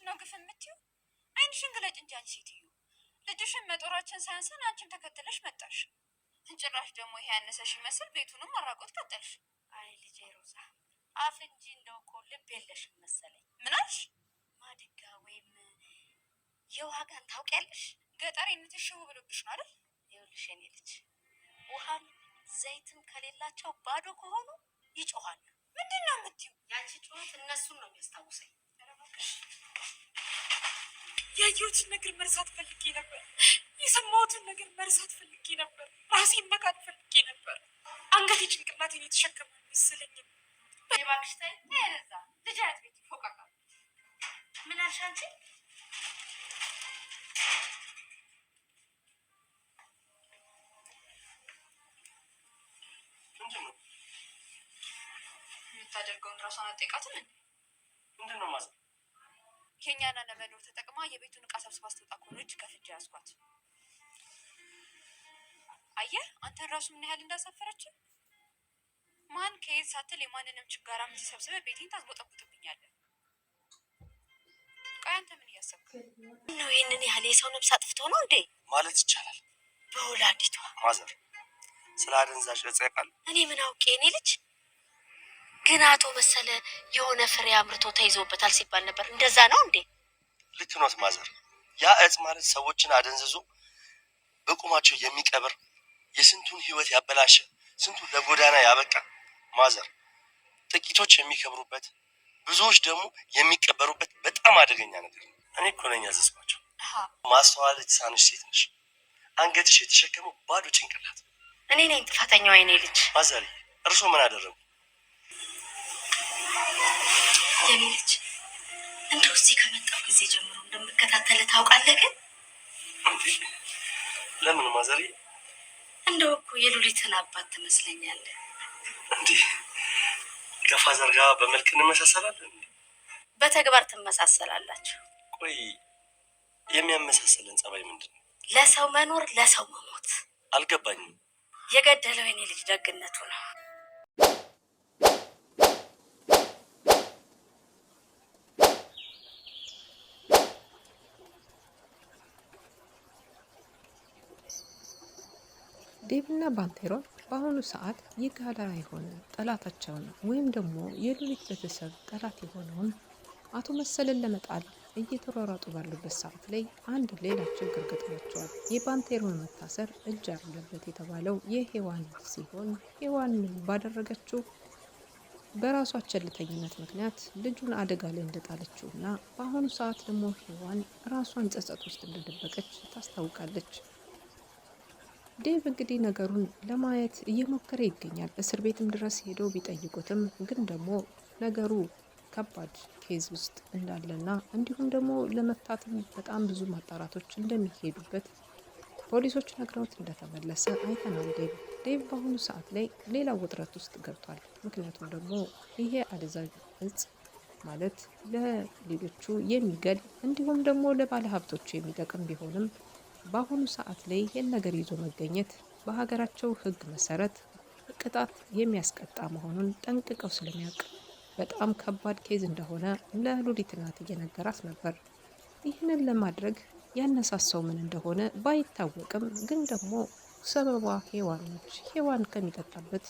ነው ግፍ የምትይው? አይንሽን ግለጭ እንጂ አንቺ ሴትዮ። ልጅሽን መጦራችን ሳያንሰን አንቺም ተከትለሽ መጣሽ። ጭራሽ ደግሞ ይሄ ያነሰሽ ይመስል ቤቱንም ማራቆት ቀጠልሽ። አይ ልጄ ሮዛ አፍ እንጂ እንደው እኮ ልብ የለሽም መሰለኝ። ምን አልሽ? ማድጋ ወይም የዋጋን ታውቂያለሽ? ገጠሬነትሽ ሽው ብሎብሽ ነው አይደል? ይኸውልሽ የኔ ልጅ ውሃም ዘይትም ከሌላቸው ባዶ ከሆኑ ይጮኻሉ። ምንድን ነው የምትይው? ያንቺ ጩኸት እነሱን ነው የሚያስታውሰኝ። ያየሁትን ነገር መርሳት ፈልጌ ነበር። የሰማሁትን ነገር መርሳት ፈልጌ ነበር። ራሴን መካድ ፈልጌ ነበር። አንገቴ ጭንቅላቴን የተሸከመ መሰለኝም። እባክሽ ተይ ረዛ ልጅ አያት ቤት ይፎቃቃል። ምን አልሽ አንቺ? የምታደርገውን ራሷን አትጠይቃትም? ምንድን ነው ማዘር? ኬኛና ለመኖር ተጠቅማ የቤቱን ዕቃ ሰብስባ ስትወጣ ከሆነ እጅ ከፍንጅ ያዝኳት። አየህ አንተን ራሱ ምን ያህል እንዳሳፈረች። ማን ከየት ሳትል የማንንም ችጋራ ምን ሰብስበህ ቤቴን ታስቦጠቡጥብኛለህ? ቆይ አንተ ምን እያሰብክ ነው? ይህንን ያህል የሰው ነፍስ አጥፍቶ ነው እንዴ ማለት ይቻላል? በወላዲቷ ማዘር ስለ አደንዛዥ እጽ ያውቃሉ? እኔ ምን አውቄ እኔ ልጅ። ግን አቶ መሰለ የሆነ ፍሬ አምርቶ ተይዞበታል ሲባል ነበር። እንደዛ ነው እንዴ? ልክ ኖት ማዘር። ያ እጽ ማለት ሰዎችን አደንዝዞ በቁማቸው የሚቀብር የስንቱን ህይወት ያበላሸ ስንቱን ለጎዳና ያበቃ ማዘር፣ ጥቂቶች የሚከብሩበት ብዙዎች ደግሞ የሚቀበሩበት በጣም አደገኛ ነገር ነው። እኔ እኮ ነኝ ያዘዝኳቸው። ማስተዋል የተሳነሽ ሴት ነሽ። አንገትሽ የተሸከመው ባዶ ጭንቅላት። እኔ ነኝ ጥፋተኛዋ የኔ ልጅ። ማዘር እርሶ ምን አደረጉ? የኔ ልጅ እንደው እዚህ ከመጣው ጊዜ ጀምሮ እንደምከታተል ታውቃለህ። ግን ለምን ማዘር? እንደው እኮ የሉሊትን አባት ትመስለኛለህ። እንዴ ከፋዘር ጋር በመልክ እንመሳሰላለን? በተግባር ትመሳሰላላችሁ። ቆይ የሚያመሳሰልን ጸባይ ምንድን ነው? ለሰው መኖር ለሰው መሞት። አልገባኝም። የገደለው የኔ ልጅ ደግነቱ ነው። ዴቭና ባንቴሮን በአሁኑ ሰዓት የጋራ የሆነ ጠላታቸውን ወይም ደግሞ የሉሊት ቤተሰብ ጠላት የሆነውን አቶ መሰልን ለመጣል እየተሯሯጡ ባሉበት ሰዓት ላይ አንድ ሌላ ችግር ገጥሟቸዋል። የባንቴሮን መታሰር እጅ አለበት የተባለው የሔዋን ሲሆን ሔዋን ባደረገችው በራሷ ቸልተኝነት ምክንያት ልጁን አደጋ ላይ እንደጣለችው እና በአሁኑ ሰዓት ደግሞ ሔዋን ራሷን ጸጸት ውስጥ እንደደበቀች ታስታውቃለች። ዴቭ እንግዲህ ነገሩን ለማየት እየሞከረ ይገኛል። እስር ቤትም ድረስ ሄደው ቢጠይቁትም ግን ደግሞ ነገሩ ከባድ ኬዝ ውስጥ እንዳለና እንዲሁም ደግሞ ለመፍታትም በጣም ብዙ ማጣራቶች እንደሚሄዱበት ፖሊሶች ነግረውት እንደተመለሰ አይተናል። ዴቭ በአሁኑ ሰዓት ላይ ሌላ ውጥረት ውስጥ ገብቷል። ምክንያቱም ደግሞ ይሄ አደንዛዥ እጽ ማለት ለሌሎቹ የሚገል እንዲሁም ደግሞ ለባለ ሀብቶቹ የሚጠቅም ቢሆንም በአሁኑ ሰዓት ላይ ይህን ነገር ይዞ መገኘት በሀገራቸው ሕግ መሰረት ቅጣት የሚያስቀጣ መሆኑን ጠንቅቀው ስለሚያውቅ በጣም ከባድ ኬዝ እንደሆነ ለሉሊት እናት እየነገራት ነበር። ይህንን ለማድረግ ያነሳሳው ምን እንደሆነ ባይታወቅም ግን ደግሞ ሰበቧ ሔዋን ነች። ሔዋን ከሚጠጣበት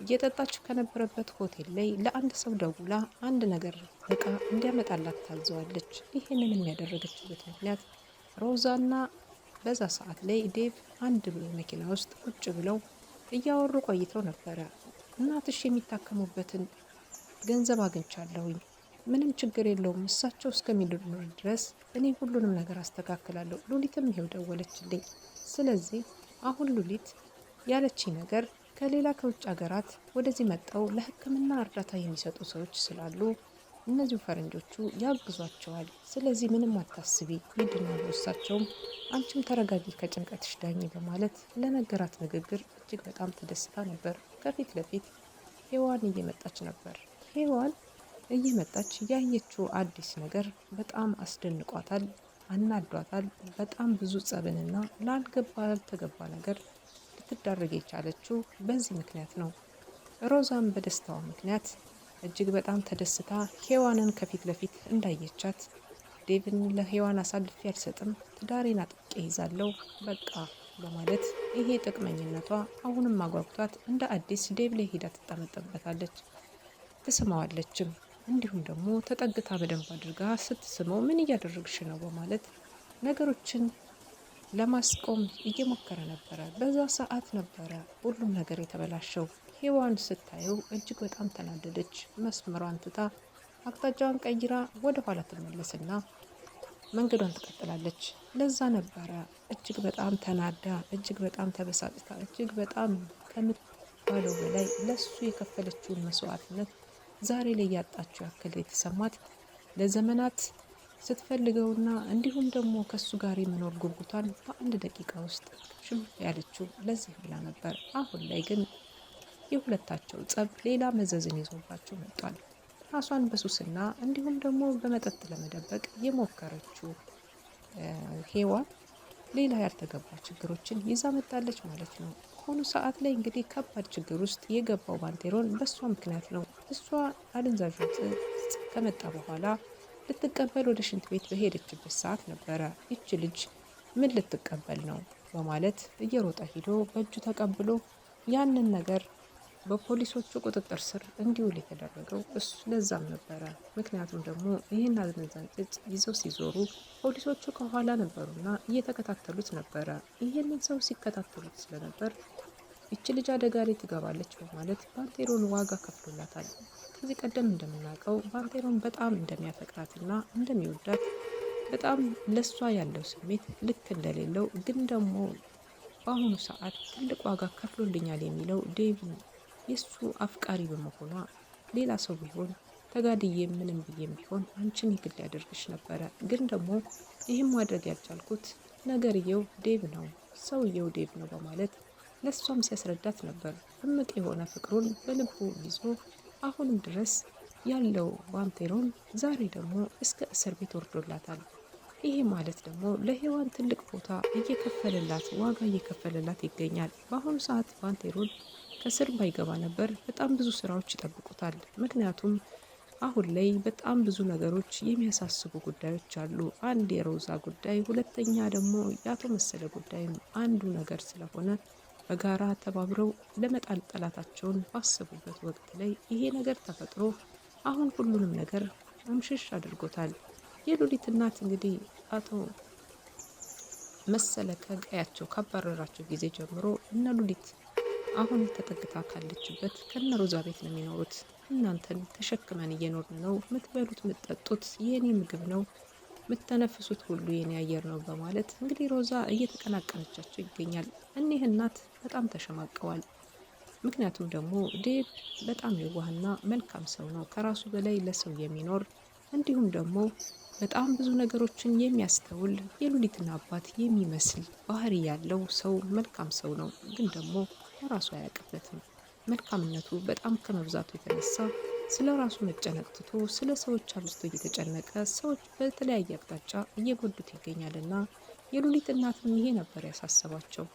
እየጠጣች ከነበረበት ሆቴል ላይ ለአንድ ሰው ደውላ አንድ ነገር እቃ እንዲያመጣላት ታዘዋለች። ይህንን የሚያደረገችበት ምክንያት ሮዛና በዛ ሰዓት ላይ ዴቭ አንድ መኪና ውስጥ ቁጭ ብለው እያወሩ ቆይተው ነበረ። እናትሽ የሚታከሙበትን ገንዘብ አግኝቻለሁኝ፣ ምንም ችግር የለውም፣ እሳቸው እስከሚድኑ ድረስ እኔ ሁሉንም ነገር አስተካክላለሁ። ሉሊትም ይሄው ደወለችልኝ። ስለዚህ አሁን ሉሊት ያለችኝ ነገር ከሌላ ከውጭ ሀገራት ወደዚህ መጣው ለሕክምና እርዳታ የሚሰጡ ሰዎች ስላሉ እነዚሁ ፈረንጆቹ ያግዟቸዋል። ስለዚህ ምንም አታስቢ፣ ይድናሉ እሳቸውም፣ አንቺም ተረጋጊ፣ ከጭንቀትሽ ዳኝ በማለት ለነገራት ንግግር እጅግ በጣም ተደስታ ነበር። ከፊት ለፊት ሔዋን እየመጣች ነበር። ሔዋን እየመጣች ያየችው አዲስ ነገር በጣም አስደንቋታል፣ አናዷታል። በጣም ብዙ ጸብንና ላልተገባ ነገር ልትዳረግ የቻለችው በዚህ ምክንያት ነው። ሮዛም በደስታዋ ምክንያት እጅግ በጣም ተደስታ ሔዋንን ከፊት ለፊት እንዳየቻት ዴቭን ለሔዋን አሳልፌ አልሰጥም፣ ትዳሬን አጥብቄ ይዛለሁ በቃ በማለት ይሄ ጥቅመኝነቷ አሁንም አጓጉቷት እንደ አዲስ ዴቭ ላይ ሄዳ ትጠመጠበታለች፣ ትስማዋለችም። እንዲሁም ደግሞ ተጠግታ በደንብ አድርጋ ስትስመው ምን እያደረግሽ ነው በማለት ነገሮችን ለማስቆም እየሞከረ ነበረ። በዛ ሰዓት ነበረ ሁሉም ነገር የተበላሸው። ሔዋን ስታየው እጅግ በጣም ተናደደች። መስመሯን ትታ አቅጣጫዋን ቀይራ ወደ ኋላ ትመለስና መንገዷን ትቀጥላለች። ለዛ ነበረ እጅግ በጣም ተናዳ፣ እጅግ በጣም ተበሳጭታ፣ እጅግ በጣም ከምትባለው በላይ ለሱ የከፈለችውን መስዋዕትነት ዛሬ ላይ ያጣችው ያክል የተሰማት ለዘመናት ስትፈልገውና እንዲሁም ደግሞ ከሱ ጋር የመኖር ጉጉቷን በአንድ ደቂቃ ውስጥ ሽንፍ ያለችው ለዚህ ብላ ነበር። አሁን ላይ ግን የሁለታቸው ጸብ ሌላ መዘዝን ይዞባቸው መጥቷል። ራሷን በሱስና እንዲሁም ደግሞ በመጠጥ ለመደበቅ የሞከረችው ሔዋን ሌላ ያልተገባ ችግሮችን ይዛ መጣለች ማለት ነው። በአሁኑ ሰዓት ላይ እንግዲህ ከባድ ችግር ውስጥ የገባው ባንቴሮን በእሷ ምክንያት ነው። እሷ አደንዛዥ ዕፅ ከመጣ በኋላ ልትቀበል ወደ ሽንት ቤት በሄደችበት ሰዓት ነበረ ይች ልጅ ምን ልትቀበል ነው በማለት እየሮጠ ሂዶ በእጁ ተቀብሎ ያንን ነገር በፖሊሶቹ ቁጥጥር ስር እንዲውል የተደረገው እሱ ለዛም ነበረ። ምክንያቱም ደግሞ ይህን አደንዛዥ ዕፅ ይዘው ሲዞሩ ፖሊሶቹ ከኋላ ነበሩና እየተከታተሉት ነበረ። ይህንን ሰው ሲከታተሉት ስለነበር ይች ልጅ አደጋ ላይ ትገባለች በማለት ባንቴሮን ዋጋ ከፍሎላታል። ከዚህ ቀደም እንደምናውቀው ባንቴሮን በጣም እንደሚያፈቅራትና እንደሚወዳት በጣም ለሷ ያለው ስሜት ልክ እንደሌለው ግን ደግሞ በአሁኑ ሰዓት ትልቅ ዋጋ ከፍሎልኛል የሚለው ዴቭ የሱ አፍቃሪ በመሆኗ ሌላ ሰው ቢሆን ተጋድዬ ምንም ብዬም ቢሆን አንቺን ይግል ያደርግሽ ነበረ። ግን ደግሞ ይህም ማድረግ ያልቻልኩት ነገርየው ዴቭ ነው፣ ሰውየው ዴቭ ነው በማለት ለሷም ሲያስረዳት ነበር። እምቅ የሆነ ፍቅሩን በልቡ ይዞ አሁንም ድረስ ያለው ባንቴሮን ዛሬ ደግሞ እስከ እስር ቤት ወርዶላታል። ይሄ ማለት ደግሞ ለሔዋን ትልቅ ቦታ እየከፈለላት ዋጋ እየከፈለላት ይገኛል። በአሁኑ ሰዓት ባንቴሮን ከስር ባይገባ ነበር በጣም ብዙ ስራዎች ይጠብቁታል። ምክንያቱም አሁን ላይ በጣም ብዙ ነገሮች የሚያሳስቡ ጉዳዮች አሉ። አንድ የሮዛ ጉዳይ፣ ሁለተኛ ደግሞ የአቶ መሰለ ጉዳይም አንዱ ነገር ስለሆነ በጋራ ተባብረው ለመጣል ጠላታቸውን ባሰቡበት ወቅት ላይ ይሄ ነገር ተፈጥሮ አሁን ሁሉንም ነገር አምሽሽ አድርጎታል። የሉሊት እናት እንግዲህ አቶ መሰለ ከቀያቸው ካባረራቸው ጊዜ ጀምሮ እነ ሉሊት አሁን ተጠግታ ካለችበት ከነ ሮዛ ቤት ነው የሚኖሩት። እናንተን ተሸክመን እየኖርን ነው፣ የምትበሉት የምትጠጡት የኔ ምግብ ነው፣ የምትተነፍሱት ሁሉ የኔ አየር ነው በማለት እንግዲህ ሮዛ እየተቀናቀነቻቸው ይገኛል። እኒህ እናት በጣም ተሸማቀዋል። ምክንያቱም ደግሞ ዴቭ በጣም የዋህና መልካም ሰው ነው፣ ከራሱ በላይ ለሰው የሚኖር እንዲሁም ደግሞ በጣም ብዙ ነገሮችን የሚያስተውል የሉሊትን አባት የሚመስል ባህሪ ያለው ሰው መልካም ሰው ነው። ግን ደግሞ ለራሱ አያውቅበትም። መልካምነቱ በጣም ከመብዛቱ የተነሳ ስለ ራሱ መጨነቅ ትቶ ስለ ሰዎች አብዝቶ እየተጨነቀ ሰዎች በተለያየ አቅጣጫ እየጎዱት ይገኛልና የሉሊት እናትም ይሄ ነበር ያሳሰባቸው።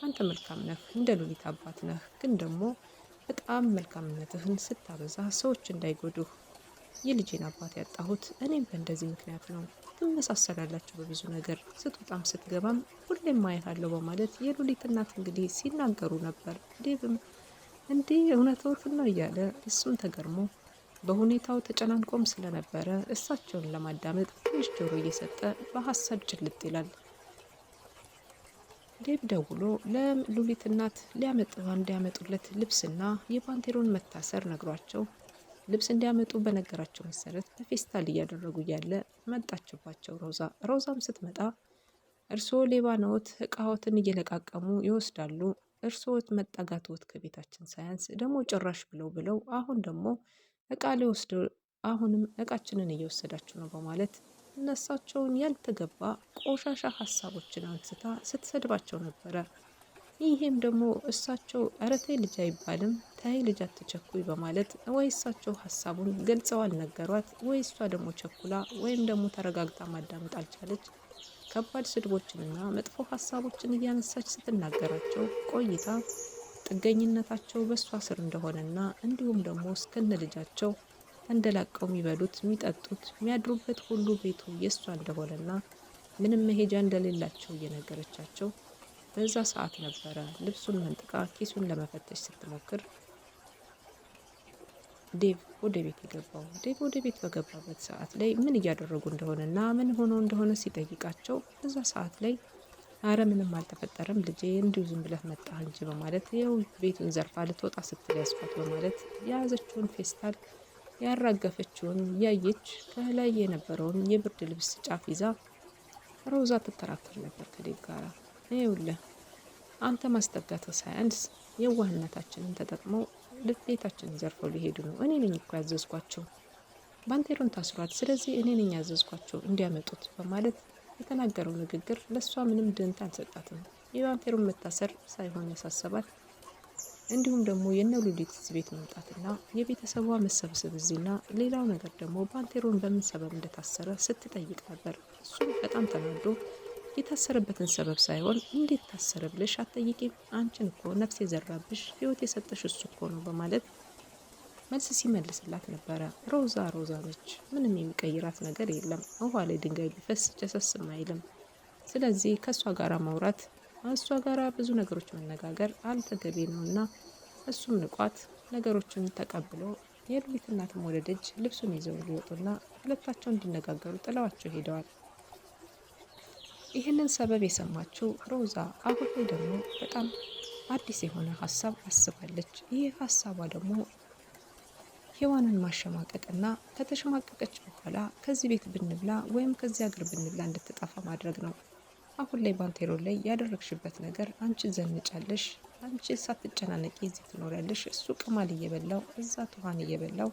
አንተ መልካም ነህ፣ እንደ ሉሊት አባት ነህ፣ ግን ደግሞ በጣም መልካምነትህን ስታበዛ ሰዎች እንዳይጎዱህ የልጄን አባት ያጣሁት እኔም በእንደዚህ ምክንያት ነው። ትመሳሰላላችሁ በብዙ ነገር፣ ስትወጣም ስትገባም ሁሌም ማየት አለው በማለት የሉሊት እናት እንግዲህ ሲናገሩ ነበር። ዴቭም እንዲህ እውነትዎትን ነው እያለ እሱም ተገርሞ በሁኔታው ተጨናንቆም ስለነበረ እሳቸውን ለማዳመጥ ትንሽ ጆሮ እየሰጠ በሀሳብ ጭልጥ ይላል። ዴቭ ደውሎ ለሉሊት እናት እንዲያመጡለት ልብስና የባንቴሮን መታሰር ነግሯቸው ልብስ እንዲያመጡ በነገራቸው መሰረት በፌስታል እያደረጉ እያለ መጣችባቸው ሮዛም ስትመጣ እርስዎ ሌባ ነዎት፣ እቃዎትን እየለቃቀሙ ይወስዳሉ፣ እርስዎት መጠጋትዎት ከቤታችን ሳያንስ ደግሞ ጭራሽ ብለው አሁን ደግሞ እቃ ሊወስዱ አሁንም እቃችንን እየወሰዳችሁ ነው በማለት እነሳቸውን ያልተገባ ቆሻሻ ሀሳቦችን አንስታ ስትሰድባቸው ነበረ። ይሄም ደግሞ እሳቸው ኧረ ተይ ልጅ አይባልም፣ ተይ ልጅ አትቸኩይ በማለት ወይ እሳቸው ሀሳቡን ገልጸው አልነገሯት፣ ወይ እሷ ደግሞ ቸኩላ ወይም ደግሞ ተረጋግታ ማዳመጥ አልቻለች። ከባድ ስድቦችንና መጥፎ ሀሳቦችን እያነሳች ስትናገራቸው ቆይታ ጥገኝነታቸው በእሷ ስር እንደሆነና እንዲሁም ደግሞ እስከነ ልጃቸው ተንደላቀው የሚበሉት፣ የሚጠጡት፣ የሚያድሩበት ሁሉ ቤቱ የእሷ እንደሆነና ምንም መሄጃ እንደሌላቸው እየነገረቻቸው በዛ ሰዓት ነበረ ልብሱን መንጥቃ ኪሱን ለመፈተሽ ስትሞክር ዴቭ ወደ ቤት የገባው። ዴቭ ወደ ቤት በገባበት ሰዓት ላይ ምን እያደረጉ እንደሆነ እና ምን ሆኖ እንደሆነ ሲጠይቃቸው በዛ ሰዓት ላይ አረ ምንም አልተፈጠረም ልጄ እንዲሁ ዝም ብለህ መጣህ እንጂ በማለት ይኸው ቤቱን ዘርፋ ልትወጣ ስትል ያስኳት በማለት የያዘችውን ፌስታል ያራገፈችውን ያየች ከላይ የነበረውን የብርድ ልብስ ጫፍ ይዛ ሮዛ ትከራከር ነበር ከዴቭ ጋራ። ይኸውልህ አንተ ማስጠጋት ሳያንስ የዋህነታችንን ተጠቅመው ቤታችንን ዘርፈው ሊሄዱ ነው። እኔ ነኝ እኮ ያዘዝኳቸው፣ ባንቴሮን ታስሯል፣ ስለዚህ እኔ ነኝ ያዘዝኳቸው እንዲያመጡት በማለት የተናገረው ንግግር ለእሷ ምንም ደንታ አልሰጣትም። የባንቴሮን መታሰር ሳይሆን ያሳሰባት እንዲሁም ደግሞ የነ ሉሊት እዚህ ቤት መምጣትና የቤተሰቧ መሰብሰብ እዚህና ሌላው ነገር ደግሞ ባንቴሮን በምን ሰበብ እንደታሰረ ስትጠይቅ ነበር። እሱም በጣም ተናዶ የታሰረበትን ሰበብ ሳይሆን እንዴት ታሰረ ብለሽ አትጠይቂም? አንቺን እኮ ነፍስ የዘራብሽ ህይወት የሰጠሽ እሱ እኮ ነው በማለት መልስ ሲመልስላት ነበረ። ሮዛ ሮዛ ነች፣ ምንም የሚቀይራት ነገር የለም። ውሃ ላይ ድንጋይ ቢፈስ ጨሰስም አይልም። ስለዚህ ከእሷ ጋራ ማውራት እሷ ጋራ ብዙ ነገሮች መነጋገር አልተገቢ ነው እና እሱም ንቋት ነገሮችን ተቀብሎ የሉሊት እናትም ወደ ደጅ ልብሱን ይዘው ሊወጡና ሁለታቸው እንዲነጋገሩ ጥለዋቸው ሄደዋል። ይህንን ሰበብ የሰማችው ሮዛ አሁን ላይ ደግሞ በጣም አዲስ የሆነ ሀሳብ አስባለች። ይህ ሀሳቧ ደግሞ ሔዋንን ማሸማቀቅና ከተሸማቀቀች በኋላ ከዚህ ቤት ብንብላ ወይም ከዚህ ሀገር ብንብላ እንድትጠፋ ማድረግ ነው። አሁን ላይ ባንቴሮ ላይ ያደረግሽበት ነገር አንቺ ዘንጫለሽ፣ አንቺ ሳትጨናነቂ እዚህ ትኖሪያለሽ። እሱ ቅማል እየበላው እዛ ትኋን እየበላው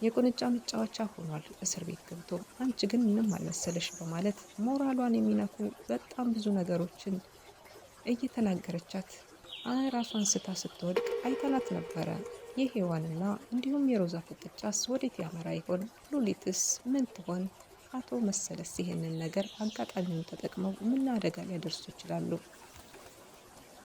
የቁንጫ መጫወቻ ሆኗል እስር ቤት ገብቶ፣ አንቺ ግን ምንም አልመሰለሽ በማለት ሞራሏን የሚነኩ በጣም ብዙ ነገሮችን እየተናገረቻት ራሷን ስታ ስትወድቅ አይተናት ነበረ። የሔዋንና እንዲሁም የሮዛ ፍጥጫስ ወዴት ያመራ ይሆን? ሉሊትስ ምን ትሆን? አቶ መሰለስ ይህንን ነገር አጋጣሚውን ተጠቅመው ምን አደጋ ሊያደርሱ ይችላሉ?